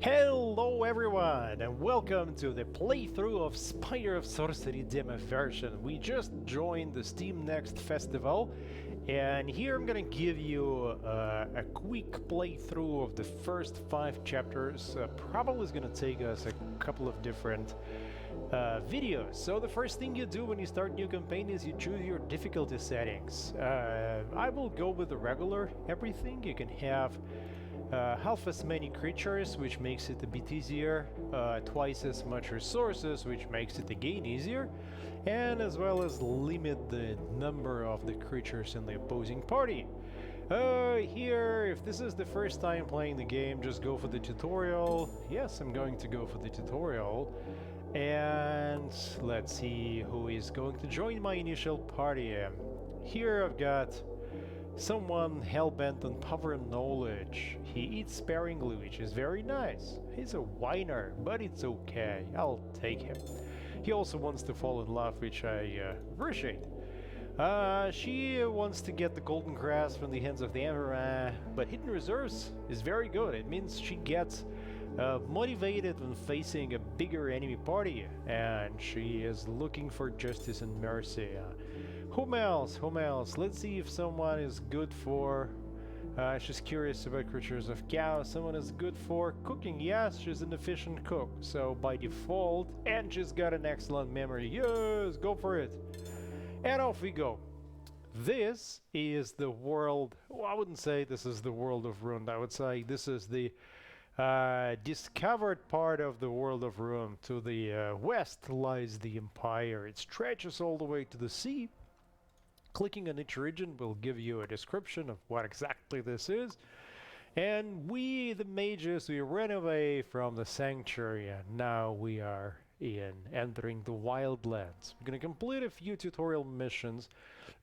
Hello everyone and welcome to the playthrough of Spire of Sorcery demo version. We just joined the Steam Next festival and here I'm gonna give you a quick playthrough of the first 5 chapters. Probably is gonna take us a couple of different videos. So the first thing you do when you start new campaign is you choose your difficulty settings. I will go with the regular everything. You can have half as many creatures, which makes it a bit easier, twice as much resources, which makes it again easier, and as well as limit the number of the creatures in the opposing party. Here, if this is the first time playing the game, just go for the tutorial. Yes, I'm going to go for the tutorial. And let's see who is going to join my initial party. Here I've got someone hell-bent on power and knowledge. He eats sparingly, which is very nice. He's a whiner, but it's okay. I'll take him. He also wants to fall in love, which I appreciate. She wants to get the golden grass from the hands of the Emperor, but hidden reserves is very good. It means she gets motivated when facing a bigger enemy party, and she is looking for justice and mercy. Whom else? Whom else? Let's see if someone is good for... she's curious about creatures of chaos. Someone is good for cooking. Yes, she's an efficient cook. So by default, and she's got an excellent memory. Yes, go for it. And off we go. This is the world... Well, I wouldn't say this is the world of Rune. I would say this is the discovered part of the world of Rune. To the west lies the Empire. It stretches all the way to the sea. Clicking on each region will give you a description of what exactly this is. And we, the mages, we ran away from the sanctuary and now we are entering the wildlands. We're going to complete a few tutorial missions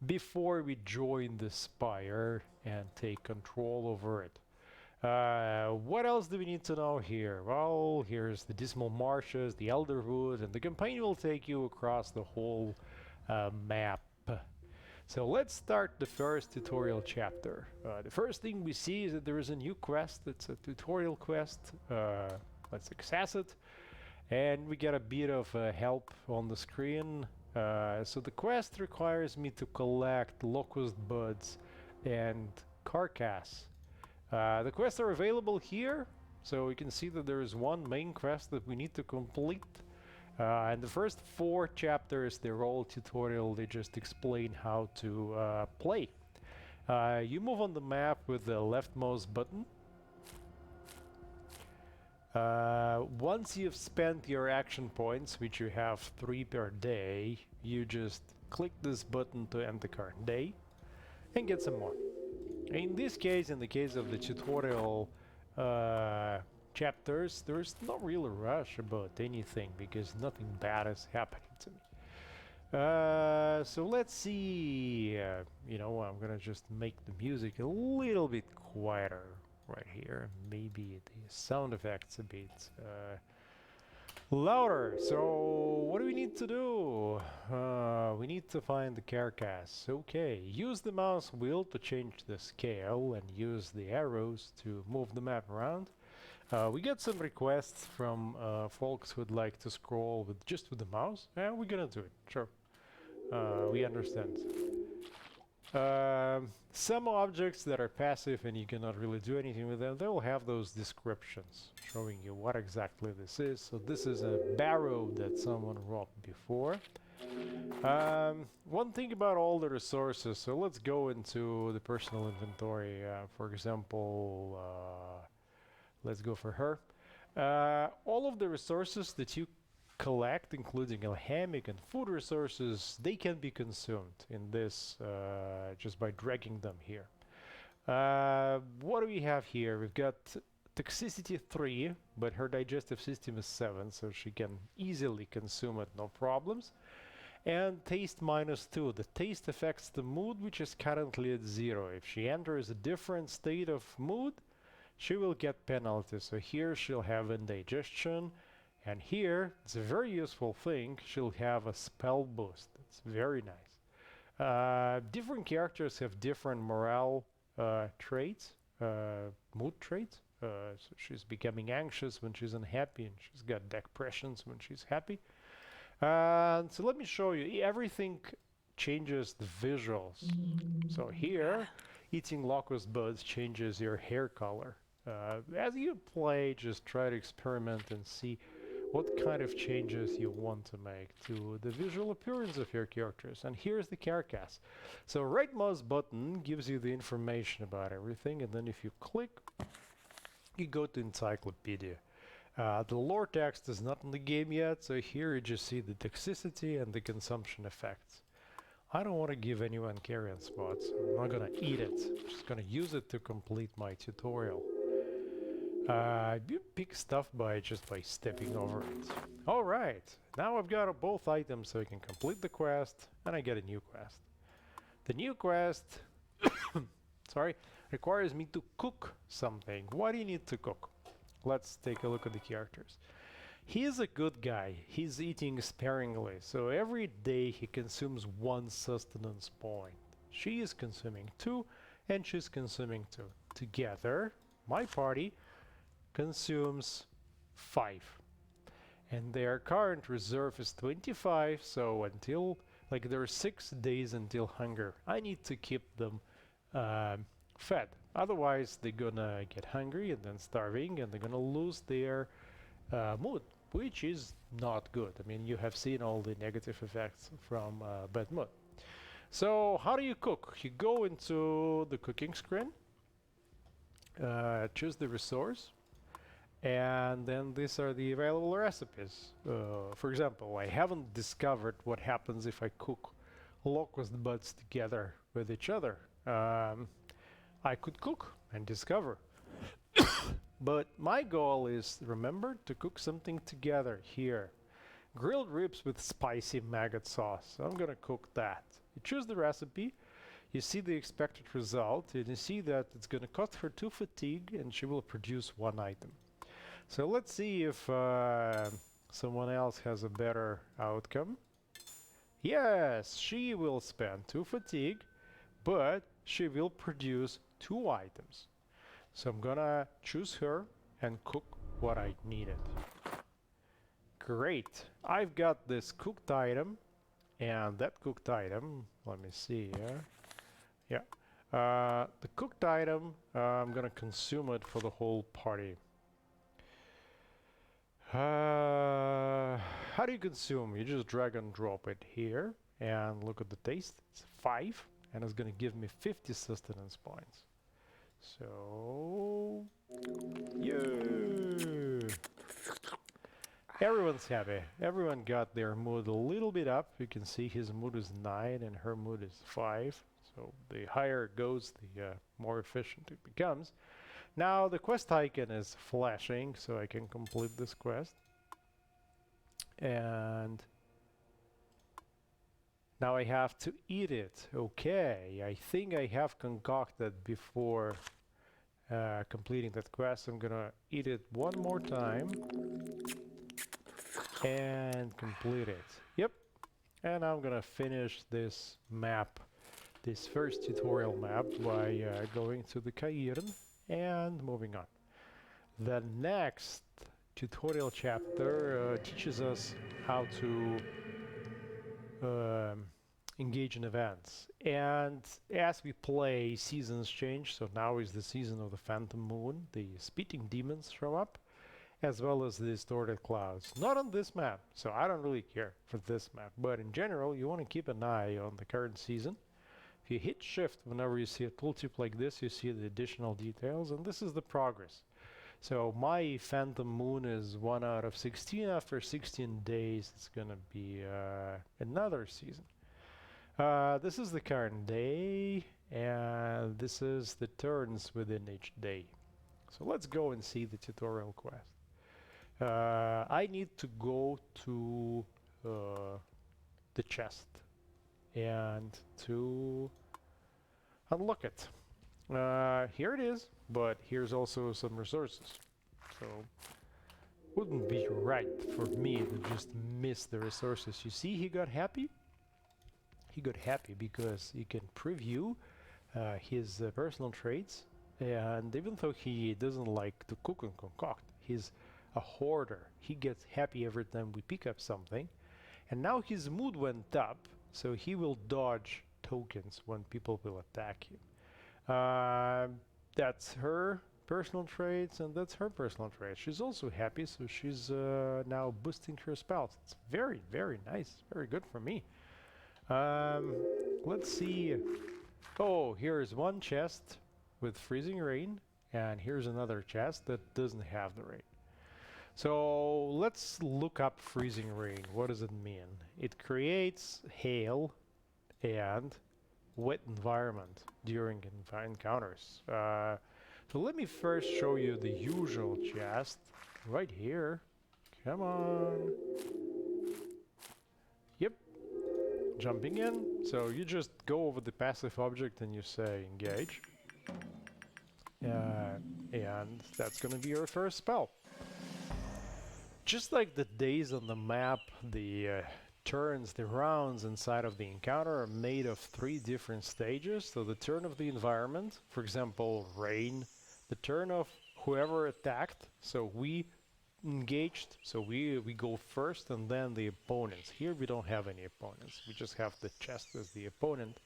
before we join the Spire and take control over it. What else do we need to know here? Well, here's the Dismal Marshes, the Elderwood, and the campaign will take you across the whole map. So let's start the first tutorial chapter. The first thing we see is that there is a new quest. It's a tutorial quest. Let's access it. And we get a bit of help on the screen. So the quest requires me to collect locust buds and carcass. The quests are available here. So we can see that there is one main quest that we need to complete. And the first 4 chapters, they're all tutorial. They just explain how to play. You move on the map with the leftmost button. Once you've spent your action points, which you have 3 per day, you just click this button to end the current day and get some more. In this case, in the case of the tutorial chapters, there's not really a rush about anything because nothing bad is happening to me. So let's see. You know, I'm gonna just make the music a little bit quieter right here. Maybe the sound effects a bit louder. So what do we need to do? We need to find the carcass. Okay, use the mouse wheel to change the scale and use the arrows to move the map around. We get some requests from folks who'd like to scroll with just with the mouse, and we're gonna do it, sure. We understand. Some objects that are passive and you cannot really do anything with them, they will have those descriptions showing you what exactly this is. So this is a barrow that someone robbed before. One thing about all the resources, so let's go into the personal inventory. For example, let's go for her. All of the resources that you collect, including alchemic and food resources, they can be consumed in this just by dragging them here. What do we have here? We've got toxicity 3, but her digestive system is 7, so she can easily consume it, no problems. And taste -2. The taste affects the mood, which is currently at 0. If she enters a different state of mood, she will get penalties. So here she'll have indigestion, and here it's a very useful thing. She'll have a spell boost. It's very nice. Different characters have different morale traits, mood traits. So she's becoming anxious when she's unhappy, and she's got depressions when she's happy. And so let me show you. Everything changes the visuals. So here, eating locust buds changes your hair color. As you play, just try to experiment and see what kind of changes you want to make to the visual appearance of your characters. And here's the carcass. So right mouse button gives you the information about everything, and then if you click, you go to encyclopedia. The lore text is not in the game yet, so here you just see the toxicity and the consumption effects. I don't want to give anyone carrion spots. I'm not gonna eat it. I'm just gonna use it to complete my tutorial. You pick stuff just by stepping over it. Alright, now I've got both items so I can complete the quest, and I get a new quest. The new quest, sorry, requires me to cook something. What do you need to cook? Let's take a look at the characters. He is a good guy. He's eating sparingly, so every day he consumes 1 sustenance point. She is consuming 2, and she's consuming 2. Together, my party consumes 5. And their current reserve is 25, so until, like, there are 6 days until hunger. I need to keep them fed. Otherwise, they're gonna get hungry and then starving, and they're gonna lose their mood, which is not good. I mean, you have seen all the negative effects from bad mood. So, how do you cook? You go into the cooking screen, choose the resource, and then these are the available recipes. For example, I haven't discovered what happens if I cook locust buds together with each other. I could cook and discover. But my goal is, remember, to cook something together here. Grilled ribs with spicy maggot sauce. So I'm gonna cook that. You choose the recipe, you see the expected result, and you see that it's gonna cost her 2 fatigue, and she will produce 1 item. So let's see if someone else has a better outcome. Yes, she will spend 2 fatigue, but she will produce 2 items. So I'm gonna choose her and cook what I needed. Great, I've got this cooked item, and that cooked item, let me see here. Yeah, the cooked item, I'm gonna consume it for the whole party. How do you consume? You just drag and drop it here, and look at the taste. It's 5, and it's gonna give me 50 sustenance points. So, yeah, everyone's happy. Everyone got their mood a little bit up. You can see his mood is 9 and her mood is 5. So the higher it goes, the more efficient it becomes. Now the quest icon is flashing, so I can complete this quest. And now I have to eat it. Okay, I think I have concocted before completing that quest. I'm gonna eat it one more time and complete it. Yep, and I'm gonna finish this map, this first tutorial map, by going to the Cairn and moving on. The next tutorial chapter teaches us how to engage in events, and as we play, seasons change. So now is the season of the Phantom Moon. The spitting demons show up, as well as the distorted clouds. Not on this map, so I don't really care for this map, but in general you want to keep an eye on the current season. If you hit shift whenever you see a tooltip like this, you see the additional details, and this is the progress. So my Phantom Moon is 1 out of 16. After 16 days it's gonna be another season. This is the current day, and this is the turns within each day. So let's go and see the tutorial quest. I need to go to the chest and to unlock it. Here it is, but here's also some resources. So wouldn't be right for me to just miss the resources. You see, he got happy. He got happy because he can preview his personal traits, And even though he doesn't like to cook and concoct, he's a hoarder. He gets happy every time we pick up something. And now his mood went up, so he will dodge tokens when people will attack him. That's her personal traits, and that's her personal traits. She's also happy, so she's now boosting her spells. It's very, very nice. Very good for me. Let's see. Oh, here's one chest with freezing rain, and here's another chest that doesn't have the rain. So let's look up freezing rain. What does it mean? It creates hail and wet environment during encounters. So let me first show you the usual chest right here. Come on. Yep. Jumping in. So you just go over the passive object and you say engage. And that's gonna be your first spell. Just like the days on the map, the turns, the rounds inside of the encounter are made of 3 different stages. So the turn of the environment, for example, rain, the turn of whoever attacked, so we engaged, so we go first, and then the opponents. Here we don't have any opponents, we just have the chest as the opponent.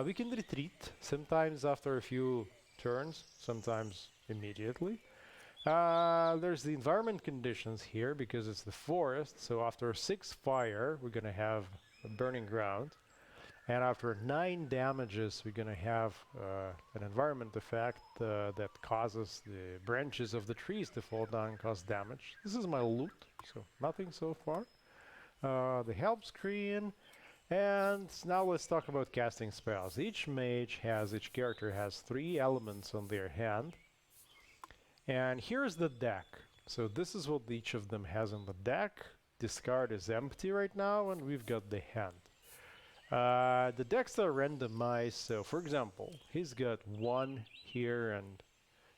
We can retreat, sometimes after a few turns, sometimes immediately. There's the environment conditions here because it's the forest, so after 6 fire we're gonna have a burning ground, and after 9 damages we're gonna have an environment effect that causes the branches of the trees to fall down and cause damage. This is my loot, so nothing so far. The help screen, and now let's talk about casting spells. Each character has 3 elements on their hand. And here's the deck. So this is what each of them has on the deck. Discard is empty right now, and we've got the hand. The decks are randomized, so for example, he's got 1 here and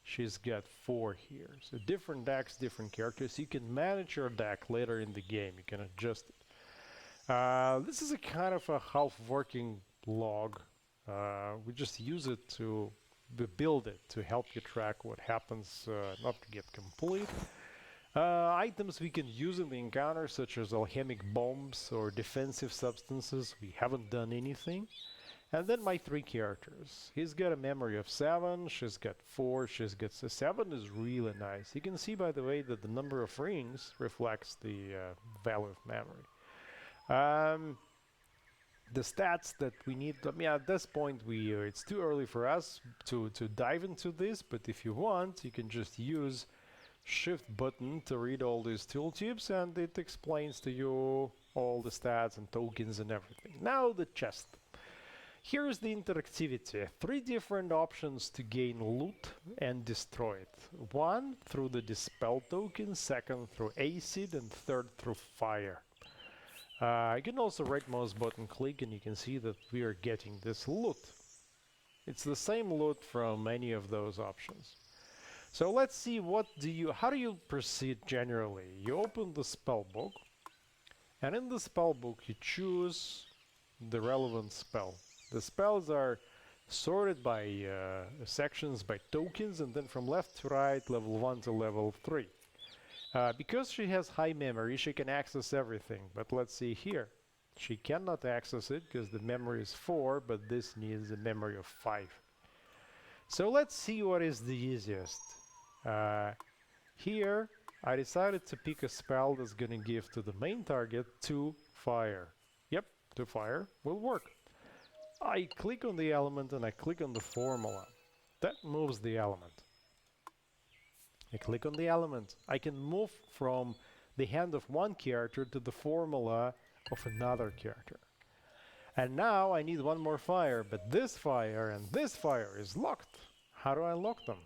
she's got 4 here. So different decks, different characters. You can manage your deck later in the game. You can adjust it. This is a kind of a half-working log. We just use it to build it to help you track what happens, not to get complete. Items we can use in the encounter, such as alchemic bombs or defensive substances. We haven't done anything. And then my 3 characters. He's got a memory of 7, she's got 4, she's got 7 is really nice. You can see by the way that the number of rings reflects the value of memory. The stats that we need, I mean, at this point it's too early for us to dive into this, but if you want, you can just use Shift button to read all these tooltips, and it explains to you all the stats and tokens and everything. Now the chest. Here's the interactivity. 3 different options to gain loot and destroy it. 1 through the dispel token, 2nd through acid, and 3rd through fire. You can also right mouse button click and you can see that we are getting this loot. It's the same loot from any of those options. So let's see how do you proceed generally? You open the spell book, and in the spell book you choose the relevant spell. The spells are sorted by sections by tokens, and then from left to right, level 1 to level 3. Because she has high memory, she can access everything, but let's see here. She cannot access it because the memory is 4, but this needs a memory of 5. So let's see what is the easiest. Here, I decided to pick a spell that's gonna give to the main target 2 fire. Yep, 2 fire will work. I click on the element and I click on the formula. That moves the element. I click on the element. I can move from the hand of one character to the formula of another character. And now I need 1 more fire, but this fire and this fire is locked. How do I lock them?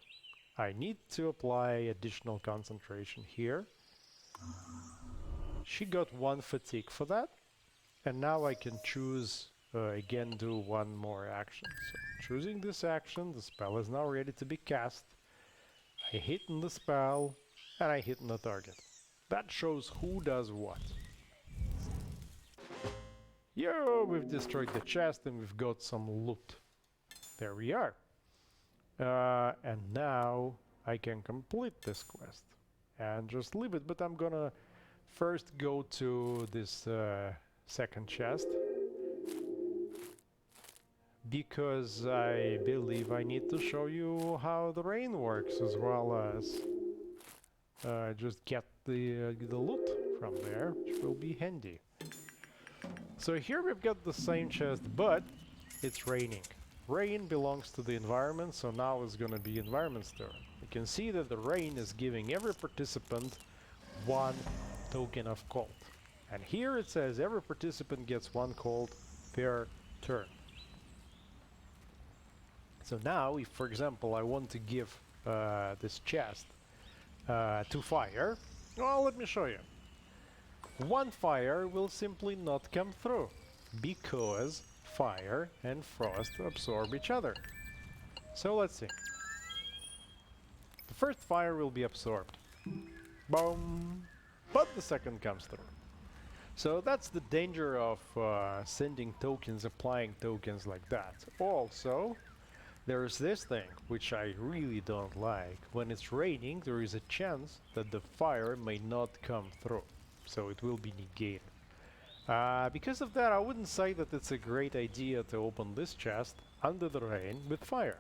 I need to apply additional concentration here. She got 1 fatigue for that. And now I can choose, again, do 1 more action. So choosing this action, the spell is now ready to be cast. I hit on the spell, and I hit on the target. That shows who does what. Yo, we've destroyed the chest and we've got some loot. There we are. And now I can complete this quest and just leave it, but I'm gonna first go to this second chest because I believe I need to show you how the rain works, as well as just get the loot from there, which will be handy. So here we've got the same chest, but it's raining. Rain belongs to the environment, so now it's gonna be environment's turn. You can see that the rain is giving every participant one token of cold. And here it says every participant gets one cold per turn. So now, if for example I want to give this chest to fire, well, let me show you. One fire will simply not come through because fire and frost absorb each other. So let's see. The first fire will be absorbed. Boom! But the second comes through. So that's the danger of sending tokens, applying tokens like that. Also, there's this thing, which I really don't like. When it's raining, there is a chance that the fire may not come through. So it will be negated. Because of that, I wouldn't say that it's a great idea to open this chest under the rain with fire.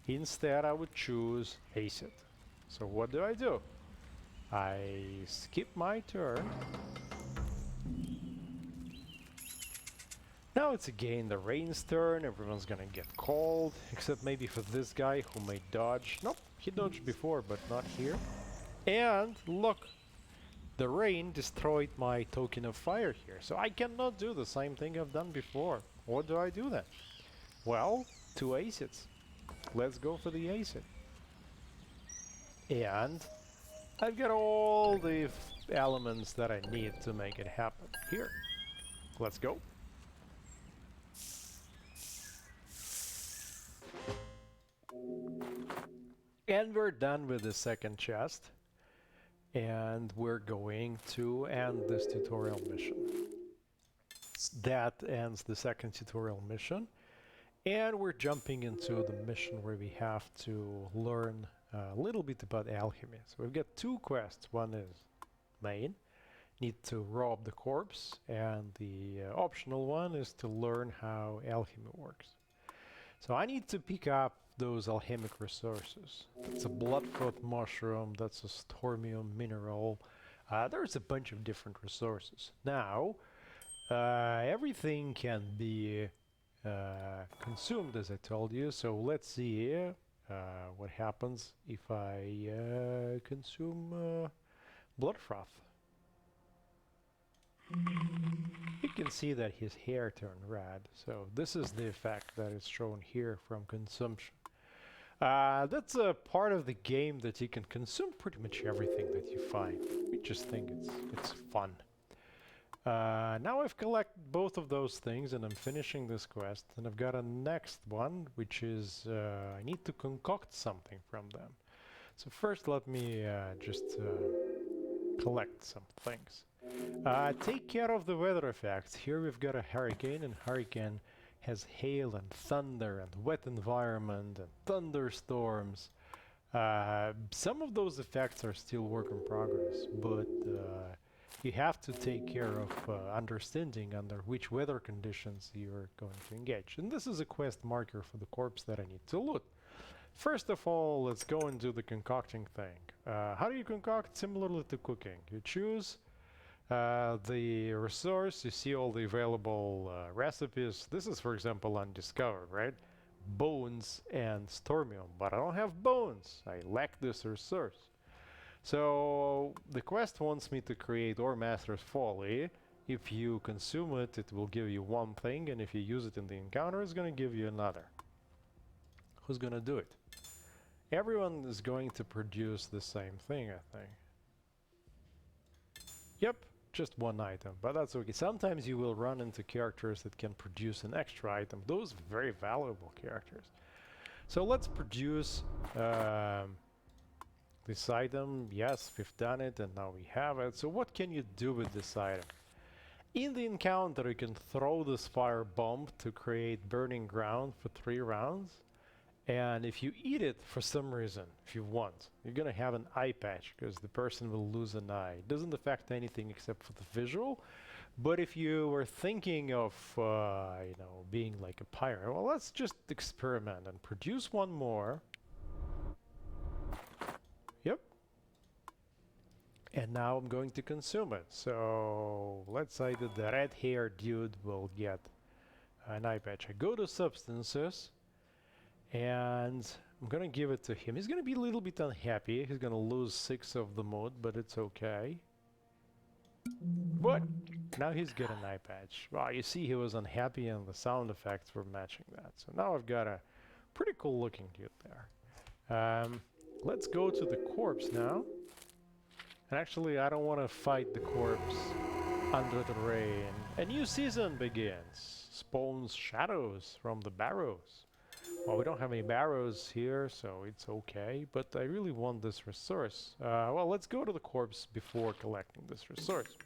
Instead, I would choose acid. So what do? I skip my turn. Now it's again the rain's turn, everyone's gonna get cold, except maybe for this guy who may dodge. Nope, he dodged before, but not here. And look! The rain destroyed my token of fire here, so I cannot do the same thing I've done before. What do I do then? Well, 2 acids. Let's go for the acid. And I've got all the elements that I need to make it happen. Here, let's go. And we're done with the second chest. And we're going to end this tutorial mission. That ends the second tutorial mission. And we're jumping into the mission where we have to learn a little bit about alchemy. So we've got 2 quests. One is main, need to rob the corpse, and the optional one is to learn how alchemy works. So I need to pick up those alchemic resources. That's a bloodfroth mushroom, that's a stormium mineral. There's a bunch of different resources. Now, everything can be consumed, as I told you, so let's see what happens if I consume bloodfroth. You can see that his hair turned red, so this is the effect that is shown here from consumption. That's a part of the game that you can consume pretty much everything that you find. We just think it's fun. Now I've collected both of those things and I'm finishing this quest, and I've got a next one, which is I need to concoct something from them. So first let me just collect some things. Take care of the weather effects. Here we've got a hurricane, and hurricane has hail and thunder and wet environment and thunderstorms. Some of those effects are still work in progress, but you have to take care of understanding under which weather conditions you're going to engage. And this is a quest marker for the corpse that I need to loot. First of all, let's go and do the concocting thing. How do you concoct? Similarly to cooking. You choose the resource, you see all the available recipes. This is, for example, undiscovered, right? Bones and stormium, but I don't have bones. I lack this resource. So the quest wants me to create Ore Master's Folly. If you consume it, it will give you one thing, and if you use it in the encounter, it's going to give you another. Who's going to do it? Everyone is going to produce the same thing, I think. Yep, just one item, but that's okay. Sometimes you will run into characters that can produce an extra item. Those are very valuable characters. So let's produce this item. Yes, we've done it, and now we have it. So what can you do with this item? In the encounter, you can throw this fire bomb to create burning ground for 3 rounds. And if you eat it for some reason, if you want, you're gonna have an eye patch because the person will lose an eye. It doesn't affect anything except for the visual. But if you were thinking of, being like a pirate, well, let's just experiment and produce one more. Yep. And now I'm going to consume it. So let's say that the red-haired dude will get an eye patch. I go to substances, and I'm gonna give it to him. He's gonna be a little bit unhappy. He's gonna lose 6 of the mood, but it's okay. But now he's got an eye patch. Wow, you see he was unhappy and the sound effects were matching that. So now I've got a pretty cool looking dude there. Let's go to the corpse now. And actually I don't want to fight the corpse under the rain. A new season begins. Spawns shadows from the barrows. Well, we don't have any barrows here, so it's okay, but I really want this resource. Well, let's go to the corpse before collecting this resource.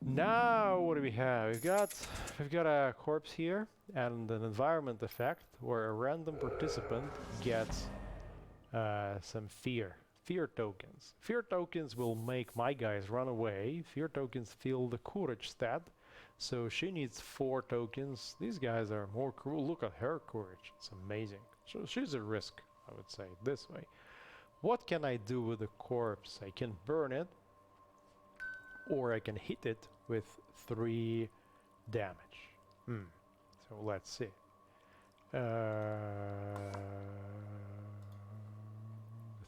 Now, what do we have? We've got a corpse here, and an environment effect where a random participant gets some fear tokens. Fear tokens will make my guys run away. Fear tokens fill the courage stat. So she needs 4 tokens. These guys are more cruel. Look at her courage. It's amazing. So she's a risk, I would say, this way. What can I do with the corpse? I can burn it, or I can hit it with 3 damage. So let's see.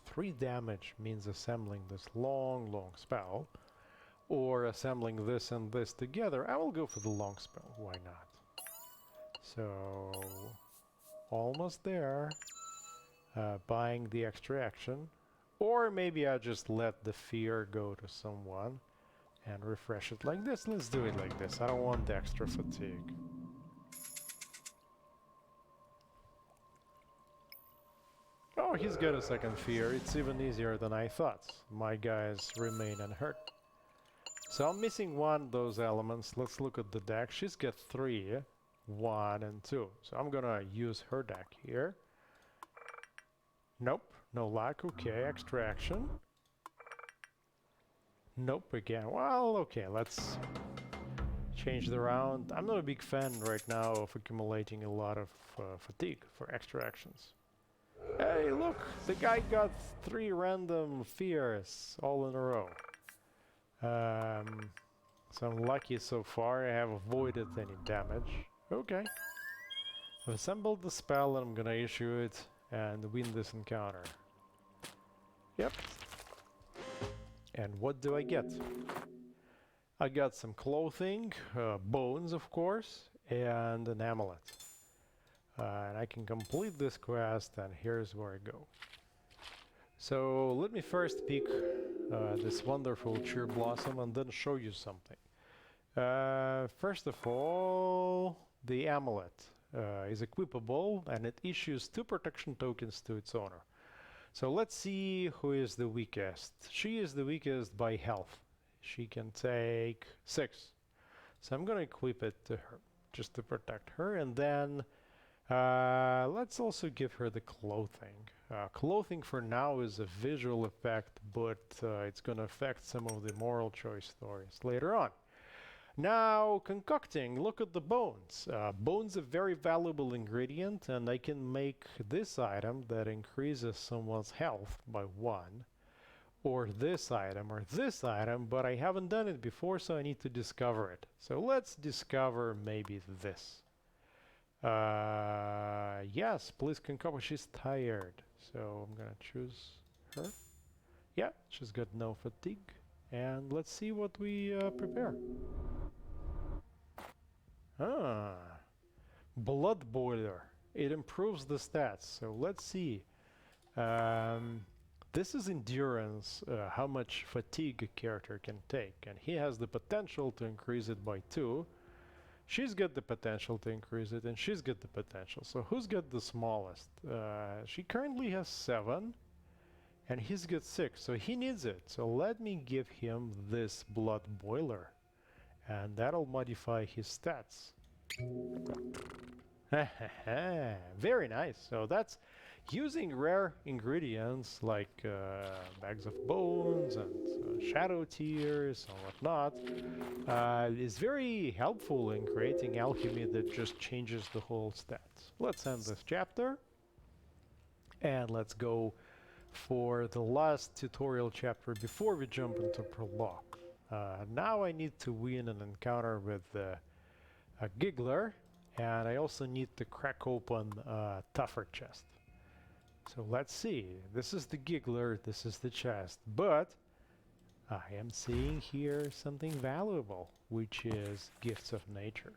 3 damage means assembling this long spell. Or assembling this and this together. I will go for the long spell, why not? So, almost there. Buying the extra action. Or maybe I just let the fear go to someone and refresh it like this. Let's do it like this. I don't want the extra fatigue. Oh, he's got a second fear. It's even easier than I thought. My guys remain unhurt. So I'm missing one of those elements. Let's look at the deck. She's got 3, 1 and 2. So I'm gonna use her deck here. Nope, no luck. Okay, extra action. Nope again. Well, okay, let's change the round. I'm not a big fan right now of accumulating a lot of fatigue for extra actions. Hey, look! The guy got 3 random fears all in a row. So I'm lucky so far. I have avoided any damage. Okay. I've assembled the spell and I'm gonna issue it and win this encounter. Yep. And what do I get? I got some clothing, bones of course, and an amulet. And I can complete this quest, and here's where I go. So let me first pick this wonderful Cheer Blossom and then show you something. First of all, the amulet is equipable and it issues 2 protection tokens to its owner. So let's see who is the weakest. She is the weakest by health. She can take 6. So I'm gonna equip it to her just to protect her, and then let's also give her the clothing. Clothing for now is a visual effect, but it's gonna affect some of the moral choice stories later on. Now, concocting, look at the bones. Bones a very valuable ingredient, and I can make this item that increases someone's health by 1, or this item, but I haven't done it before, so I need to discover it. So let's discover maybe this. Yes, please concoct. She's tired, so I'm gonna choose her. Yeah, she's got no fatigue. And let's see what we prepare. Blood Boiler. It improves the stats, so let's see. This is endurance, how much fatigue a character can take, and he has the potential to increase it by 2. She's got the potential to increase it, and she's got the potential. So who's got the smallest? She currently has 7, and he's got 6, so he needs it. So let me give him this Blood Boiler, and that'll modify his stats. Very nice. So that's using rare ingredients like bags of bones and shadow tears and whatnot is very helpful in creating alchemy that just changes the whole stats. Let's end this chapter and let's go for the last tutorial chapter before we jump into prologue. Now I need to win an encounter with a giggler, and I also need to crack open a tougher chest. So let's see. This is the giggler, this is the chest, but I am seeing here something valuable, which is gifts of nature.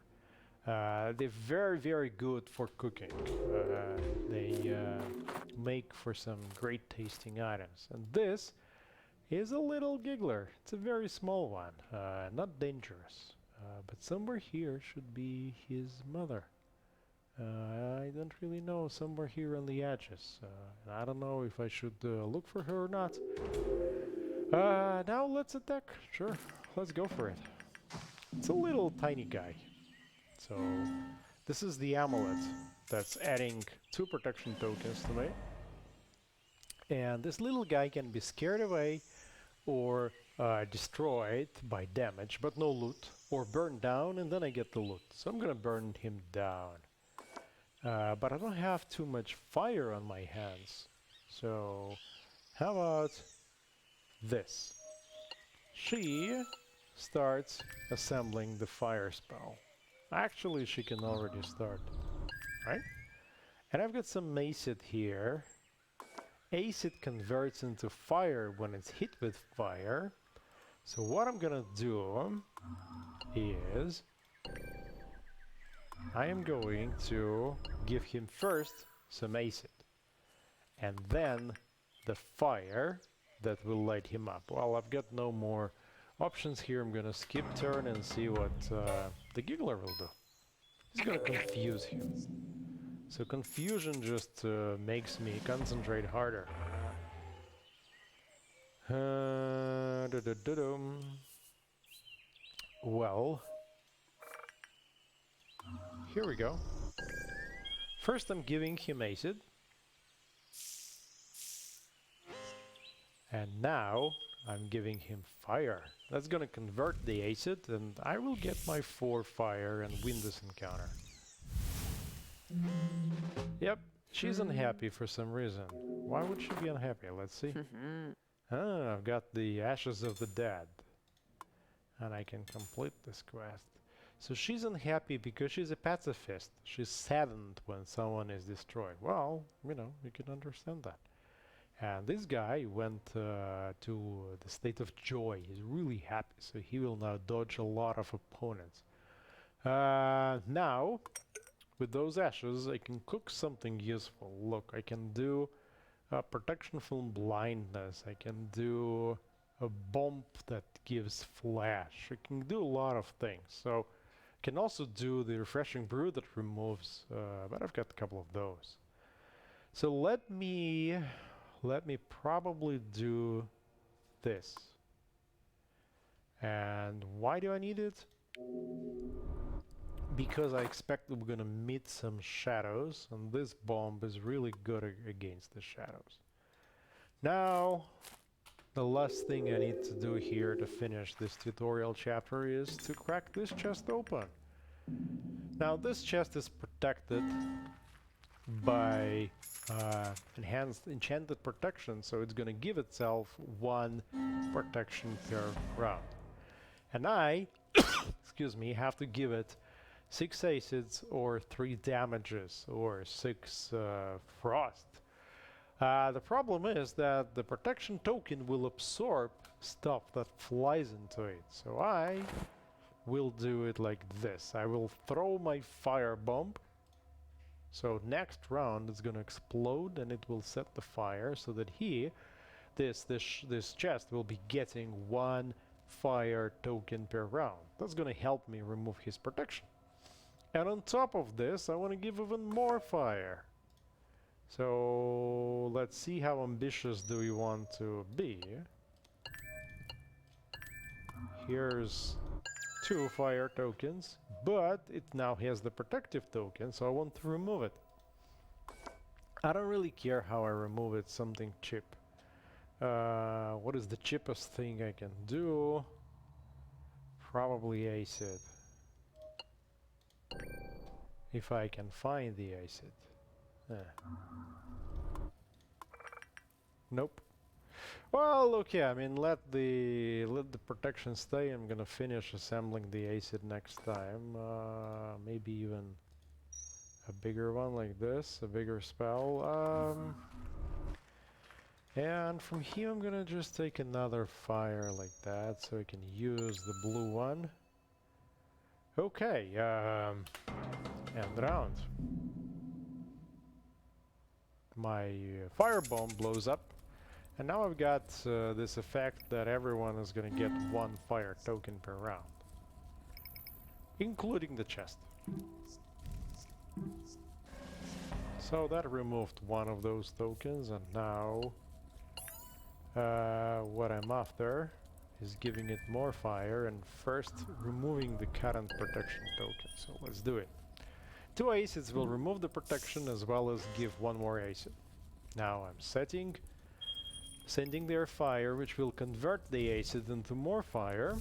They're very, very good for cooking. They make for some great tasting items. And this is a little giggler. It's a very small one, not dangerous. But somewhere here should be his mother. I don't really know, somewhere here on the edges. And I don't know if I should look for her or not. Now let's attack. Sure, let's go for it. It's a little tiny guy. So this is the amulet that's adding 2 protection tokens to me. And this little guy can be scared away or destroyed by damage, but no loot, or burned down and then I get the loot. So I'm gonna burn him down. But I don't have too much fire on my hands. So how about this? She starts assembling the fire spell. Actually, she can already start, right? And I've got some acid here. Acid converts into fire when it's hit with fire. So what I'm gonna do is I am going to give him first some acid and then the fire that will light him up. Well, I've got no more options here. I'm gonna skip turn and see what the giggler will do. He's gonna confuse him. So confusion just makes me concentrate harder. Well, here we go. First I'm giving him acid. And now I'm giving him fire. That's gonna convert the acid and I will get my 4 fire and win this encounter. Yep, she's unhappy for some reason. Why would she be unhappy? Let's see. I've got the ashes of the dead. And I can complete this quest. So she's unhappy because she's a pacifist. She's saddened when someone is destroyed. Well, you know, you can understand that. And this guy went to the state of joy. He's really happy, so he will now dodge a lot of opponents. Now, with those ashes, I can cook something useful. Look, I can do protection from blindness. I can do a bomb that gives flash. I can do a lot of things. So I can also do the refreshing brew that removes, but I've got a couple of those. So let me probably do this. And why do I need it? Because I expect we're gonna meet some shadows, and this bomb is really good against the shadows. Now, the last thing I need to do here to finish this tutorial chapter is to crack this chest open. Now, this chest is protected by enhanced enchanted protection, so it's gonna give itself 1 protection per round. And I, excuse me, have to give it 6 acids or 3 damages or 6 frost. The problem is that the protection token will absorb stuff that flies into it, so I will do it like this. I will throw my fire bomb. So next round it's gonna explode and it will set the fire so that this chest will be getting 1 fire token per round. That's gonna help me remove his protection. And on top of this, I want to give even more fire. So let's see how ambitious do we want to be. Here's 2 fire tokens, but it now has the protective token, so I want to remove it. I don't really care how I remove it, something cheap. What is the cheapest thing I can do? Probably acid. If I can find the acid. Nope. Well, okay, I mean, let the protection stay. I'm gonna finish assembling the acid next time. Maybe even a bigger one like this, a bigger spell. And from here I'm gonna just take another fire like that, so I can use the blue one. Okay, and round. My firebomb blows up. And now I've got this effect that everyone is gonna get 1 fire token per round. Including the chest. So that removed 1 of those tokens, and now what I'm after is giving it more fire and first removing the current protection token. So let's do it. 2 acids will remove the protection as well as give 1 more acid. Now I'm sending their fire, which will convert the acid into more fire.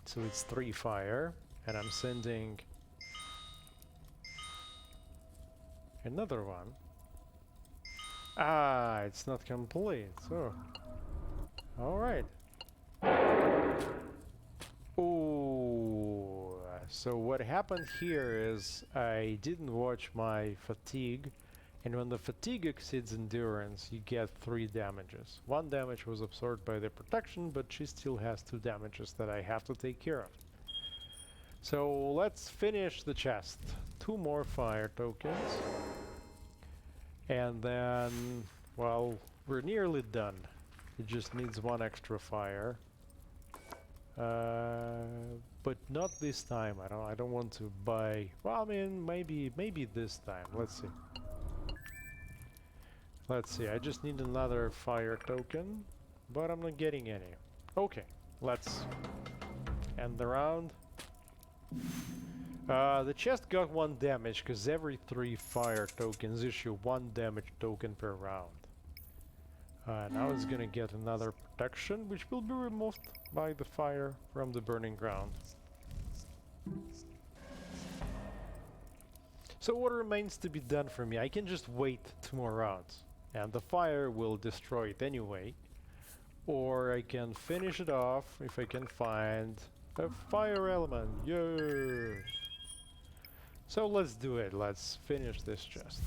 So it's 3 fire, and I'm sending another one. Ah, it's not complete, so... Alright. Ooh, so what happened here is I didn't watch my fatigue. And when the fatigue exceeds endurance, you get 3 damages. 1 damage was absorbed by the protection, but she still has 2 damages that I have to take care of. So let's finish the chest. 2 more fire tokens. And then, well, we're nearly done. It just needs 1 extra fire. But not this time. I don't want to buy... Well, I mean, maybe this time. Let's see. Let's see, I just need another fire token, but I'm not getting any. Okay, let's end the round. The chest got 1 damage, because every 3 fire tokens issue 1 damage token per round. Now it's gonna get another protection, which will be removed by the fire from the burning ground. So what remains to be done for me? I can just wait 2 more rounds. And the fire will destroy it anyway. Or I can finish it off if I can find a fire element. Yes! So let's do it. Let's finish this chest.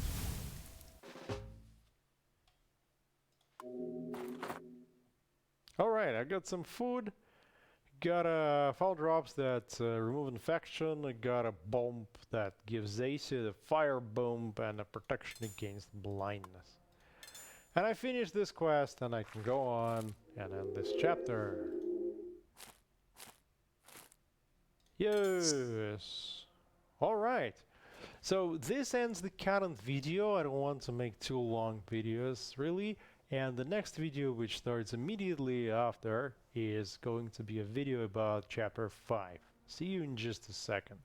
Alright, I got some food. Got a foul drops that remove infection. I got a bomb that gives acid, a fire bomb, and a protection against blindness. And I finished this quest, and I can go on and end this chapter. Yes! Alright. So this ends the current video. I don't want to make too long videos, really. And the next video, which starts immediately after, is going to be a video about chapter 5. See you in just a second.